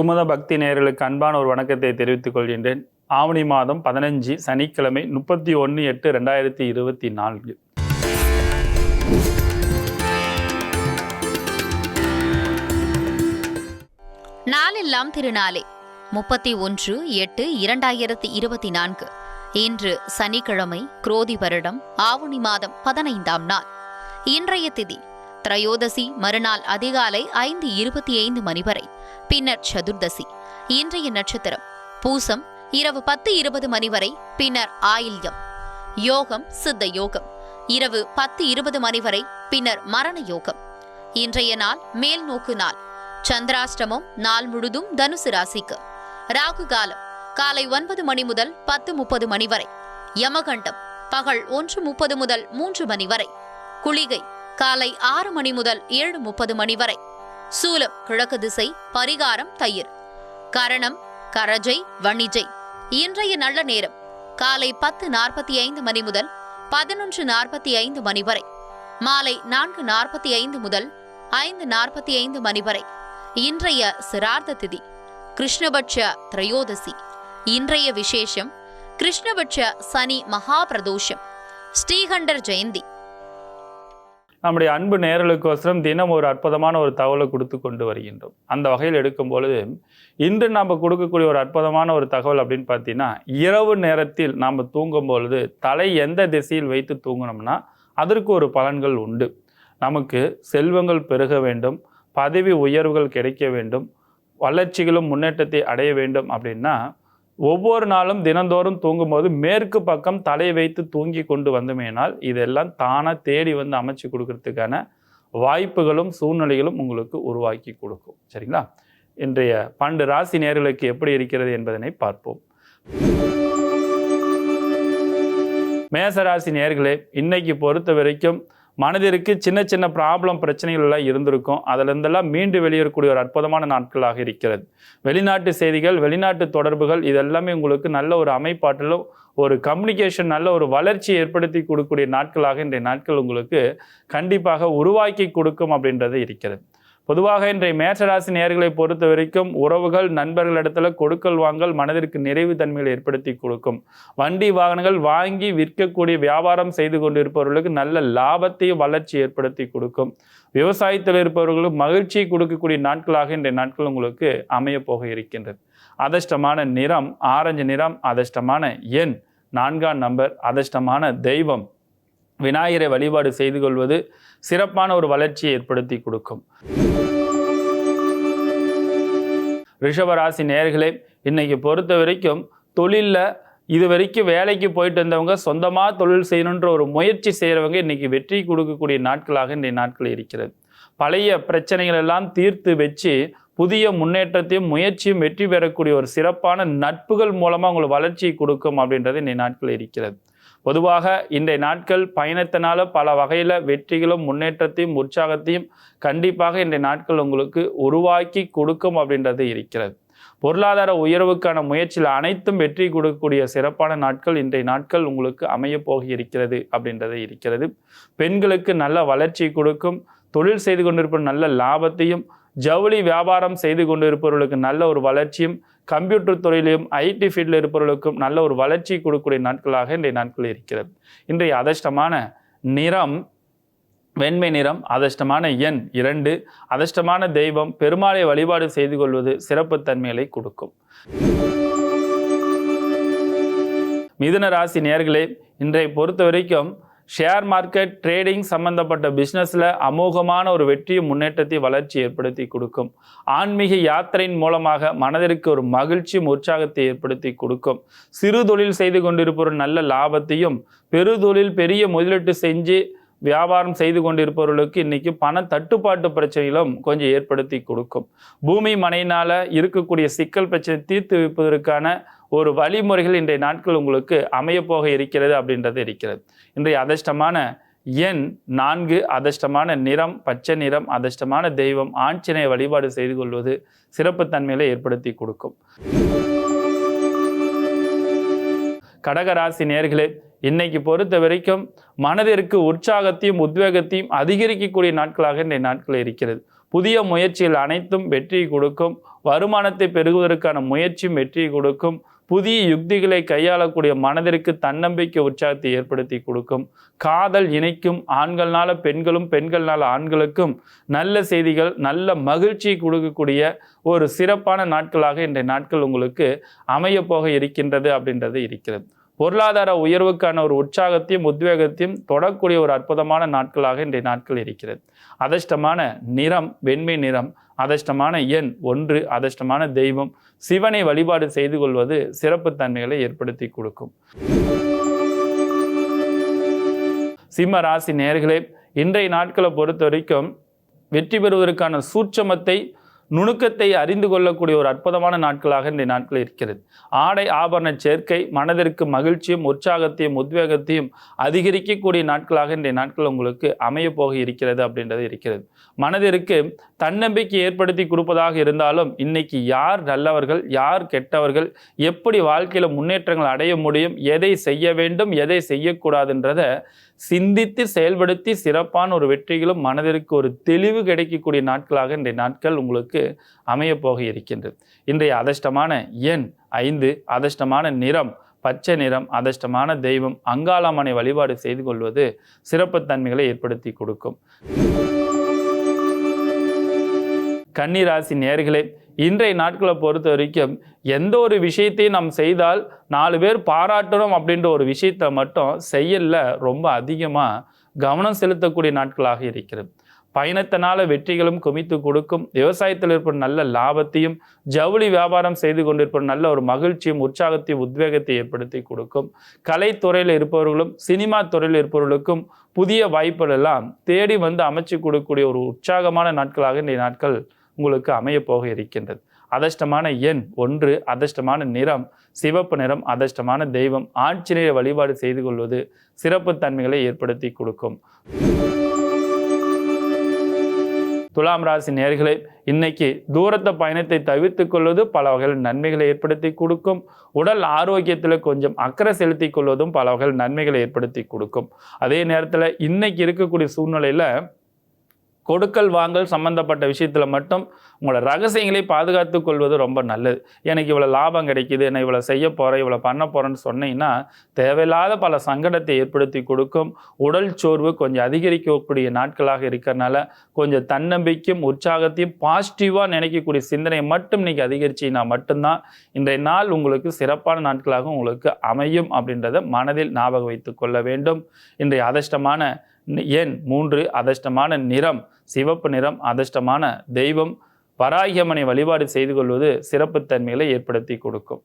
முழுமுத பக்தி நேயர்களுக்கு அன்பான ஒரு வணக்கத்தை தெரிவித்துக் கொள்கின்றேன். ஆவணி மாதம் 15 சனிக்கிழமை 31/8/2024. நாளெல்லாம் திருநாளே 31/8/2024. இன்று சனிக்கிழமை, குரோதி வருடம் ஆவணி மாதம் 15ஆம் நாள். இன்றைய திதி திரையோதசி, மறுநாள் அதிகாலை 5:25 மணி வரை, பின்னர் சதுர்தசி. இன்றைய நட்சத்திரம் பூசம், இரவு 10:20 மணி வரை, பின்னர் ஆயில்யம். யோகம் சித்த யோகம், இரவு 10:20 மணி வரை, பின்னர் மரண யோகம். இன்றைய நாள் மேல் நோக்கு நாள். சந்திராஷ்டமம் நாள் முழுதும் தனுசு ராசிக்கு. ராகு காலம் காலை 9 மணி முதல் 10:30 மணி வரை. யமகண்டம் பகல் 1:30 முதல் 3 மணி வரை. குளிகை காலை 6 மணி முதல் 7:30 மணி வரை. சூலம் கிழக்கு திசை. பரிகாரம் தயிர். கரணம் கரஜை வணிஜை. இன்றைய நல்ல நேரம் காலை 10:45 மணி முதல் 11:45 மணி வரை. மாலை 4:45 முதல் 5:45 மணி வரை. இன்றைய சிரார்த்த திதி கிருஷ்ணபட்ச திரையோதசி. இன்றைய விசேஷம் கிருஷ்ணபட்ச சனி மகா பிரதோஷம், ஸ்ரீகண்டர் ஜெயந்தி. நம்முடைய அன்பு நேயர்களுக்கோசரம் தினம் ஒரு அற்புதமான ஒரு தகவலை கொடுத்து கொண்டு வருகின்றோம். அந்த வகையில் எடுக்கும் பொழுது இன்று நாம் கொடுக்கக்கூடிய ஒரு அற்புதமான ஒரு தகவல் அப்படின்னு பார்த்தீங்கன்னா, இரவு நேரத்தில் நாம் தூங்கும் பொழுது தலை எந்த திசையில் வைத்து தூங்கணும்னா அதற்கு ஒரு பலன்கள் உண்டு. நமக்கு செல்வங்கள் பெருக வேண்டும், பதவி உயர்வுகள் கிடைக்க வேண்டும், வளர்ச்சிகளும் முன்னேற்றத்தை அடைய வேண்டும் அப்படின்னா ஒவ்வொரு நாளும் தினந்தோறும் தூங்கும்போது மேற்கு பக்கம் தலையை வைத்து தூங்கி கொண்டு வந்தோமேனால் இதெல்லாம் தானாக தேடி வந்து அமைச்சு கொடுக்கறதுக்கான வாய்ப்புகளும் சூழ்நிலைகளும் உங்களுக்கு உருவாக்கி கொடுக்கும். சரிங்களா? இன்றைய 12 ராசி நேயர்களுக்கு எப்படி இருக்கிறது என்பதனை பார்ப்போம். மேசராசி நேயர்களே, இன்னைக்கு பொறுத்த வரைக்கும் மனதிற்கு சின்ன சின்ன பிரச்சனைகள் எல்லாம் இருந்திருக்கும். அதிலிருந்தெல்லாம் மீண்டு வெளியேறக்கூடிய ஒரு அற்புதமான நாட்களாக இருக்கிறது. வெளிநாட்டு செய்திகள், வெளிநாட்டு தொடர்புகள் இதெல்லாமே உங்களுக்கு நல்ல ஒரு அமைப்பாட்டிலும் ஒரு கம்யூனிகேஷன், நல்ல ஒரு வளர்ச்சி ஏற்படுத்தி கொடுக்கக்கூடிய நாட்களாக இன்றைய நாட்கள் உங்களுக்கு கண்டிப்பாக உருவாக்கி கொடுக்கும் அப்படின்றது இருக்கிறது. பொதுவாக இன்றைய மேஷராசி நேயர்களை பொறுத்த வரைக்கும் உறவுகள், நண்பர்களிடத்துல கொடுக்கல் வாங்கல் மனதிற்கு நிறைவு தன்மைகளை ஏற்படுத்தி கொடுக்கும். வண்டி வாகனங்கள் வாங்கி விற்கக்கூடிய வியாபாரம் செய்து கொண்டிருப்பவர்களுக்கு நல்ல லாபத்தையும் வளர்ச்சி ஏற்படுத்தி கொடுக்கும். விவசாயத்தில் இருப்பவர்களுக்கு மகிழ்ச்சியை கொடுக்கக்கூடிய நாட்களாக இன்றைய நாட்கள் உங்களுக்கு அமைய போக இருக்கின்றது. அதிர்ஷ்டமான நிறம் ஆரஞ்சு நிறம், அதிர்ஷ்டமான எண் 4ஆம் நம்பர், அதிர்ஷ்டமான தெய்வம் விநாயகரை வழிபாடு செய்து கொள்வது சிறப்பான ஒரு வளர்ச்சியை ஏற்படுத்தி கொடுக்கும். ரிஷபராசி நேயர்களே, இன்னைக்கு பொறுத்த வரைக்கும் தொழிலில் இது வரைக்கும் வேலைக்கு போயிட்டு இருந்தவங்க சொந்தமாக தொழில் செய்யணுன்ற ஒரு முயற்சி செய்கிறவங்க இன்னைக்கு வெற்றி கொடுக்கக்கூடிய நாட்களாக இன்றைய நாட்கள் இருக்கிறது. பழைய பிரச்சனைகள் எல்லாம் தீர்த்து வச்சு புதிய முன்னேற்றத்தையும் முயற்சியும் வெற்றி பெறக்கூடிய ஒரு சிறப்பான நட்புகள் மூலமாக உங்களுக்கு வளர்ச்சியை கொடுக்கும் அப்படின்றது இன்றைய நாட்கள் இருக்கிறது. பொதுவாக இன்றைய நாட்கள் பயணத்தினால பல வகையில் வெற்றிகளும் முன்னேற்றத்தையும் உற்சாகத்தையும் கண்டிப்பாக இன்றைய நாட்கள் உங்களுக்கு உருவாக்கி கொடுக்கும் அப்படின்றது இருக்கிறது. பொருளாதார உயர்வுக்கான முயற்சியில் அனைத்தும் வெற்றி கொடுக்கக்கூடிய சிறப்பான நாட்கள் இன்றைய நாட்கள் உங்களுக்கு அமைய போக இருக்கிறது அப்படின்றது இருக்கிறது. பெண்களுக்கு நல்ல வளர்ச்சி கொடுக்கும். தொழில் செய்து கொண்டிருப்ப நல்ல லாபத்தையும், ஜவுளி வியாபாரம் செய்து கொண்டிருப்பவர்களுக்கு நல்ல ஒரு வளர்ச்சியும், கம்ப்யூட்டர் துறையிலும் ஐடி ஃபீல்டில் இருப்பவர்களுக்கும் நல்ல ஒரு வளர்ச்சி கொடுக்கக்கூடிய நாட்களாக இன்றைய நாட்கள் இருக்கிறது. இன்றைய அதிர்ஷ்டமான நிறம் வெண்மை நிறம், அதிர்ஷ்டமான எண் 2, அதிர்ஷ்டமான தெய்வம் பெருமாளை வழிபாடு செய்து கொள்வது சிறப்பு தன்மைகளை கொடுக்கும். மிதுன ராசி நேயர்களே, இன்றைய பொறுத்த வரைக்கும் ஷேர் மார்க்கெட், ட்ரேடிங் சம்பந்தப்பட்ட பிஸ்னஸில் அமோகமான ஒரு வெற்றியும் முன்னேற்றத்தை வளர்ச்சி ஏற்படுத்தி கொடுக்கும். ஆன்மீக யாத்திரையின் மூலமாக மனதிற்கு ஒரு மகிழ்ச்சியும் உற்சாகத்தை ஏற்படுத்தி கொடுக்கும். சிறு தொழில் செய்து கொண்டிருப்பவர் நல்ல லாபத்தையும், பெருதொழில் பெரிய முதலீட்டு செஞ்சு வியாபாரம் செய்து கொண்டிருப்பவர்களுக்கு இன்னைக்கு பண தட்டுப்பாட்டு பிரச்சனைகளும் கொஞ்சம் ஏற்படுத்தி கொடுக்கும். பூமி மனையினால இருக்கக்கூடிய சிக்கல் பிரச்சனை தீர்த்து வைப்பதற்கான ஒரு வழிமுறைகள் இன்றைய நாட்கள் உங்களுக்கு அமைய போக இருக்கிறது அப்படின்றது இருக்கிறது. இன்றைய அதிர்ஷ்டமான எண் 4, அதிர்ஷ்டமான நிறம் பச்சை நிறம், அதிர்ஷ்டமான தெய்வம் ஆஞ்சநேய வழிபாடு செய்து கொள்வது சிறப்பு தன்மைகளை ஏற்படுத்தி கொடுக்கும். கடகராசி நேயர்களே, இன்னைக்கு பொறுத்த வரைக்கும் மனதிற்கு உற்சாகத்தையும் உத்வேகத்தையும் அதிகரிக்கக்கூடிய நாட்களாக இன்றைய நாட்கள் இருக்கிறது. புதிய முயற்சிகள் அனைத்தும் வெற்றி கொடுக்கும். வருமானத்தை பெருகுவதற்கான முயற்சியும் வெற்றி கொடுக்கும். புதிய யுக்திகளை கையாளக்கூடிய மனதிற்கு தன்னம்பிக்கை உற்சாகத்தை ஏற்படுத்தி கொடுக்கும். காதல் இணைக்கும். ஆண்கள்னால பெண்களும் பெண்கள்னால ஆண்களுக்கும் நல்ல செய்திகள், நல்ல மகிழ்ச்சியை கொடுக்கக்கூடிய ஒரு சிறப்பான நாட்களாக இன்றைய நாட்கள் உங்களுக்கு அமைய போக இருக்கின்றது அப்படின்றது இருக்கிறது. பொருளாதார உயர்வுக்கான ஒரு உற்சாகத்தையும் உத்வேகத்தையும் தொடக்கூடிய ஒரு அற்புதமான நாட்களாக இன்றைய நாட்கள் இருக்கிறது. அதிர்ஷ்டமான நிறம் வெண்மை நிறம். அதிர்ஷ்டமான எண் 1. அதிர்ஷ்டமான தெய்வம் சிவனை வழிபாடு செய்து கொள்வது சிறப்பு தன்மைகளை ஏற்படுத்தி கொடுக்கும். சிம்ம ராசி நேயர்களே, இன்றைய நாட்களை பொறுத்த வரைக்கும் வெற்றி பெறுவதற்கான சூட்சமத்தை, நுணுக்கத்தை அறிந்து கொள்ளக்கூடிய ஒரு அற்புதமான நாட்களாக இன்றைய நாட்கள் இருக்கிறது. ஆடை ஆபரண சேர்க்கை மனதிற்கு மகிழ்ச்சியும் உற்சாகத்தையும் உத்வேகத்தையும் அதிகரிக்கக்கூடிய நாட்களாக இன்றைய நாட்கள் உங்களுக்கு அமைய போக இருக்கிறது அப்படின்றது இருக்கிறது. மனதிற்கு தன்னம்பிக்கை ஏற்படுத்தி கொடுப்பதாக இருந்தாலும் இன்னைக்கு யார் நல்லவர்கள், யார் கெட்டவர்கள், எப்படி வாழ்க்கையில் முன்னேற்றங்கள் அடைய முடியும், எதை செய்ய வேண்டும், எதை செய்யக்கூடாதுன்றத சிந்தித்து செயல்படுத்தி சிறப்பான ஒரு வெற்றிகளும் மனதிற்கு ஒரு தெளிவு கிடைக்கக்கூடிய நாட்களாக இன்றைய நாட்கள் உங்களுக்கு அமைய போக இருக்கின்றது. இன்றைய அதிர்ஷ்டமான எண் 5. அதிர்ஷ்டமான நிறம் பச்சை நிறம். அதிர்ஷ்டமான தெய்வம் அங்காளம்மனை வழிபாடு செய்து கொள்வது சிறப்பு தன்மைகளை ஏற்படுத்தி கொடுக்கும். கன்னிராசி நேயர்களே, இன்றைய நாட்களை பொறுத்த வரைக்கும் எந்த ஒரு விஷயத்தையும் நாம் செய்தால் 4 பேர் பாராட்டணும் அப்படின்ற ஒரு விஷயத்தை மட்டும் செய்யல ரொம்ப அதிகமாக கவனம் செலுத்தக்கூடிய நாட்களாக இருக்கிறது. பயணத்தினால வெற்றிகளும் குமித்து கொடுக்கும். விவசாயத்தில் இருப்பவர் நல்ல லாபத்தையும், ஜவுளி வியாபாரம் செய்து கொண்டிருப்பவர் நல்ல ஒரு மகிழ்ச்சியும் உற்சாகத்தையும் உத்வேகத்தை ஏற்படுத்தி கொடுக்கும். கலைத்துறையில் இருப்பவர்களும் சினிமா துறையில் இருப்பவர்களுக்கும் புதிய வாய்ப்புகள் எல்லாம் தேடி வந்து அமைச்சு கொடுக்கக்கூடிய ஒரு உற்சாகமான நாட்களாக இந்த நாட்கள் உங்களுக்கு அமைய போக இருக்கின்றது. அதிர்ஷ்டமான எண் 1. அதிர்ஷ்டமான நிறம் சிவப்பு நிறம். அதிர்ஷ்டமான தெய்வம் ஆஞ்சநேயரை வழிபாடு செய்து கொள்வது சிறப்பு தன்மைகளை ஏற்படுத்தி கொடுக்கும். துலாம் ராசி நேயர்களே, இன்னைக்கு தூரத்த பயணத்தை தவிர்த்து கொள்வது பல வகையில் நன்மைகளை ஏற்படுத்தி கொடுக்கும். உடல் ஆரோக்கியத்தில் கொஞ்சம் அக்கறை செலுத்தி கொள்வதும் பல வகையில் நன்மைகளை ஏற்படுத்தி கொடுக்கும். அதே நேரத்தில் இன்னைக்கு இருக்கக்கூடிய சூழ்நிலையில் கொடுக்கல் வாங்கல் சம்பந்தப்பட்ட விஷயத்தில் மட்டும் உங்களோட ரகசியங்களை பாதுகாத்து கொள்வது ரொம்ப நல்லது. எனக்கு இவ்வளோ லாபம் கிடைக்குது, நான் இவ்வளோ செய்ய போகிறேன், இவ்வளோ பண்ண போகிறேன்னு சொன்னீங்கன்னா தேவையில்லாத பல சங்கடத்தை ஏற்படுத்தி கொடுக்கும். உடல் சோர்வு கொஞ்சம் அதிகரிக்கக்கூடிய நாட்களாக இருக்கிறனால கொஞ்சம் தன்னம்பிக்கையும் உற்சாகத்தையும் பாசிட்டிவாக நினைக்கக்கூடிய சிந்தனையை மட்டும் நீங்கள் அதிகரிச்சிங்கன்னா மட்டும்தான் இன்றைய நாள் உங்களுக்கு சிறப்பான நாட்களாக உங்களுக்கு அமையும் அப்படின்றத மனதில் ஞாபகம் வைத்து கொள்ள வேண்டும். இன்றைய அதிர்ஷ்டமான எண் 3. அதிர்ஷ்டமான நிறம் சிவப்பு நிறம். அதிர்ஷ்டமான தெய்வம் வராகியம்மனை வழிபாடு செய்து கொள்வது சிறப்பு தன்மைகளை ஏற்படுத்தி கொடுக்கும்.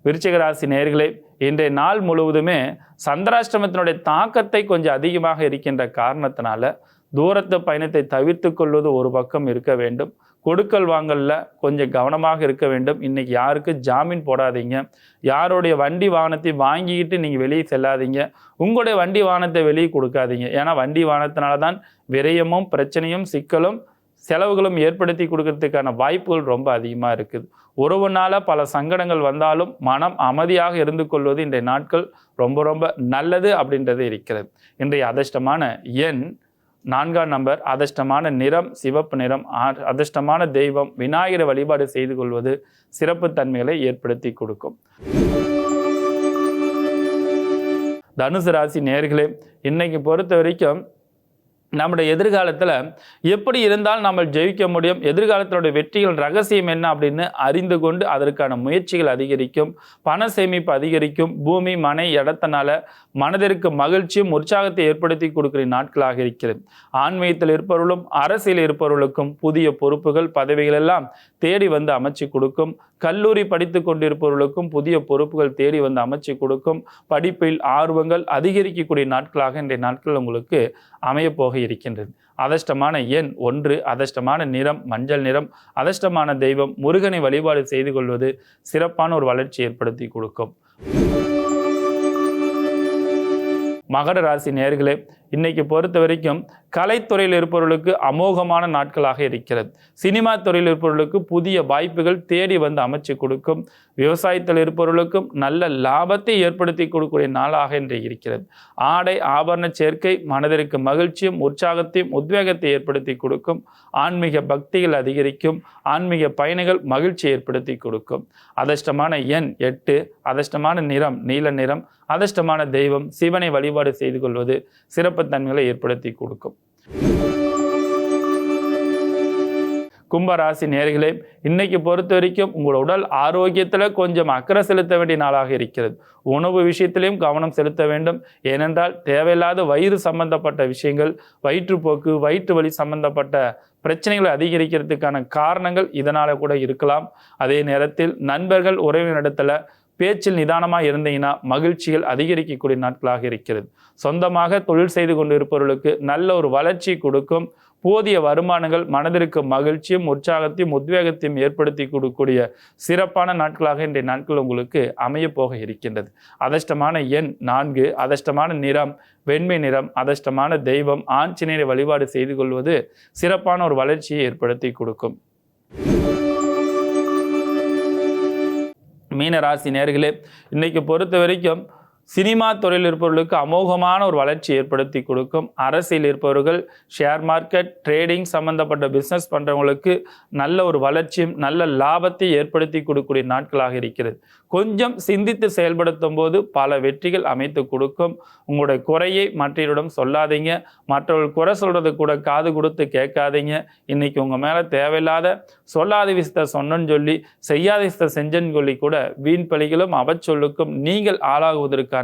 விருச்சிக ராசி நேயர்களே, இன்றைய நாள் முழுவதுமே சந்திராஷ்டமத்தினுடைய தாக்கத்தை கொஞ்சம் அதிகமாக இருக்கின்ற காரணத்தினால தூரத்து பயணத்தை தவிர்த்து கொள்வது ஒரு பக்கம் இருக்க வேண்டும். கொடுக்கல் வாங்கல்ல கொஞ்சம் கவனமாக இருக்க வேண்டும். இன்னைக்கு யாருக்கு ஜாமீன் போடாதீங்க. யாருடைய வண்டி வாகனத்தை வாங்கிக்கிட்டு நீங்கள் வெளியே செல்லாதீங்க. உங்களுடைய வண்டி வாகனத்தை வெளியே கொடுக்காதீங்க. ஏன்னா வண்டி வாகனத்தினால தான் விரயமும் பிரச்சனையும் சிக்கலும் செலவுகளும் ஏற்படுத்தி கொடுக்கறதுக்கான வாய்ப்புகள் ரொம்ப அதிகமாக இருக்குது. உறவுனால பல சங்கடங்கள் வந்தாலும் மனம் அமைதியாக இருந்து கொள்வது இன்றைய நாட்கள் ரொம்ப ரொம்ப நல்லது அப்படின்றது இருக்கிறது. இன்றைய அதிர்ஷ்டமான எண் 4ஆம் நம்பர். அதிர்ஷ்டமான நிறம் சிவப்பு நிறம். அதிர்ஷ்டமான தெய்வம் விநாயகரை வழிபாடு செய்து கொள்வது சிறப்பு தன்மைகளை ஏற்படுத்தி கொடுக்கும். தனுசு ராசி நேயர்களே, இன்னைக்கு பொறுத்த வரைக்கும் நம்முடைய எதிர்காலத்தில் எப்படி இருந்தால் நம்ம ஜெயிக்க முடியும், எதிர்காலத்தினுடைய வெற்றிகள் ரகசியம் என்ன அப்படின்னு அறிந்து கொண்டு அதற்கான முயற்சிகள் அதிகரிக்கும். பண சேமிப்பு அதிகரிக்கும். பூமி மனை இடத்தினால மனதிற்கு மகிழ்ச்சியும் உற்சாகத்தை ஏற்படுத்தி கொடுக்கிற நாட்களாக இருக்கிறது. ஆன்மீகத்தில் இருப்பவர்களும் அரசியல் இருப்பவர்களுக்கும் புதிய பொறுப்புகள் பதவிகள் எல்லாம் தேடி வந்து அமைச்சு கொடுக்கும். கல்லூரி படித்து கொண்டிருப்பவர்களுக்கும் புதிய பொறுப்புகள் தேடி வந்து அமைச்சு கொடுக்கும். படிப்பில் ஆர்வங்கள் அதிகரிக்கக்கூடிய நாட்களாக இன்றைய நாட்கள் உங்களுக்கு அமைய போக இருக்கின்றது. அதிர்ஷ்டமான எண் 1. அதிர்ஷ்டமான நிறம் மஞ்சள் நிறம். அதிர்ஷ்டமான தெய்வம் முருகனை வழிபாடு செய்து கொள்வது சிறப்பான ஒரு வளர்ச்சி ஏற்படுத்தி கொடுக்கும். மகர ராசி நேயர்களே, இன்னைக்கு பொறுத்த வரைக்கும் கலைத்துறையில் இருப்பவர்களுக்கு அமோகமான நாட்களாக இருக்கிறது. சினிமா துறையில் இருப்பவர்களுக்கு புதிய வாய்ப்புகள் தேடி வந்து அமைச்சு கொடுக்கும். விவசாயத்தில் இருப்பவர்களுக்கும் நல்ல லாபத்தை ஏற்படுத்தி கொடுக்கக்கூடிய நாளாக இன்று இருக்கிறது. ஆடை ஆபரண சேர்க்கை மனதிற்கு மகிழ்ச்சியும் உற்சாகத்தையும் உத்வேகத்தை ஏற்படுத்தி கொடுக்கும். ஆன்மீக பக்திகள் அதிகரிக்கும். ஆன்மீக பயணிகள் மகிழ்ச்சி ஏற்படுத்தி கொடுக்கும். அதிர்ஷ்டமான எண் 8, அதிர்ஷ்டமான நிறம் நீல நிறம், அதிர்ஷ்டமான தெய்வம் சிவனை வழிபாடு செய்து கொள்வது சிறப்பு தன்மைகளை ஏற்படுத்தி கொடுக்கும். கும்பராசி நேயர்களே, இன்னைக்கு பொறுத்த வரைக்கும் உங்களோட உடல் ஆரோக்கியத்தில் கொஞ்சம் அக்கறை செலுத்த வேண்டிய நாளாக இருக்கிறது. உணவு விஷயத்திலையும் கவனம் செலுத்த வேண்டும். ஏனென்றால் தேவையில்லாத வயிறு சம்பந்தப்பட்ட விஷயங்கள், வயிற்றுப்போக்கு, வயிற்று வலி சம்பந்தப்பட்ட பிரச்சனைகளை அதிகரிக்கிறதுக்கான காரணங்கள் இதனால கூட இருக்கலாம். அதே நேரத்தில் நண்பர்கள் உறவினரிடத்துல பேச்சில் நிதானமாக இருந்தீங்கன்னா மகிழ்ச்சிகள் அதிகரிக்கக்கூடிய நாட்களாக இருக்கிறது. சொந்தமாக தொழில் செய்து கொண்டு இருப்பவர்களுக்கு நல்ல ஒரு வளர்ச்சி கொடுக்கும். போதிய வருமானங்கள் மனதிற்கு மகிழ்ச்சியும் உற்சாகத்தையும் உத்வேகத்தையும் ஏற்படுத்தி கொடுக்கக்கூடிய சிறப்பான நாட்களாக இன்றைய நாட்கள் உங்களுக்கு அமைய போக இருக்கின்றது. அதிர்ஷ்டமான எண் 4, அதிர்ஷ்டமான நிறம் வெண்மை நிறம், அதிர்ஷ்டமான தெய்வம் ஆஞ்சநேயரை வழிபாடு செய்து கொள்வது சிறப்பான ஒரு வளர்ச்சியை ஏற்படுத்தி கொடுக்கும். மீன ராசி நேயர்களே, இன்னைக்கு பொறுத்த வரைக்கும் சினிமா துறையில் இருப்பவர்களுக்கு அமோகமான ஒரு வளர்ச்சி ஏற்படுத்தி கொடுக்கும். அரசியல் இருப்பவர்கள், ஷேர் மார்க்கெட், ட்ரேடிங் சம்பந்தப்பட்ட பிஸ்னஸ் பண்ணுறவங்களுக்கு நல்ல ஒரு வளர்ச்சியும் நல்ல லாபத்தை ஏற்படுத்தி கொடுக்கக்கூடிய நாட்களாக இருக்கிறது. கொஞ்சம் சிந்தித்து செயல்படுத்தும் போது பல வெற்றிகள் அமைத்து கொடுக்கும். உங்களுடைய குறையை மற்றவரிடம் சொல்லாதீங்க. மற்றவர்கள் குறை சொல்றது கூட காது கொடுத்து கேட்காதீங்க. இன்னைக்கு உங்கள் மேலே தேவையில்லாத சொல்லாத விஷயத்தை சொன்னன்னு சொல்லி செய்யாத விஷயத்தை செஞ்சன்னு சொல்லி கூட வீண் பழிகளும் அவச்சொல்லுக்கும் நீங்கள் ஆளாகுவதற்கான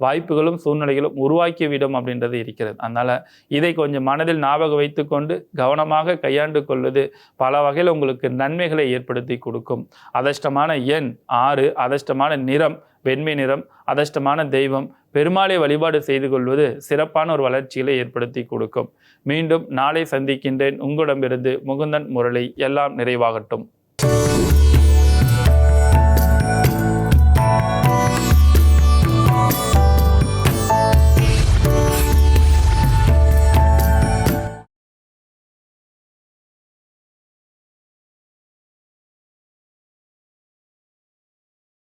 வாய்ப்புகளும் சூழ்நிலைகளும் உருவாக்கிவிடும் அப்படின்றது இருக்கிறது. அதனால இதை கொஞ்சம் மனதில் ஞாபகம் வைத்து கொண்டு கவனமாக கையாண்டு கொள்வது பல வகையில் உங்களுக்கு நன்மைகளை ஏற்படுத்தி கொடுக்கும். அதிர்ஷ்டமான எண் 6, அதிர்ஷ்டமான நிறம் வெண்மை நிறம், அதிர்ஷ்டமான தெய்வம் பெருமாளை வழிபாடு செய்து கொள்வது சிறப்பான ஒரு வளர்ச்சிகளை ஏற்படுத்தி கொடுக்கும். மீண்டும் நாளை சந்திக்கின்றேன். உங்களிடமிருந்து முகுந்தன் முரளி. எல்லாம் நிறைவாகட்டும்.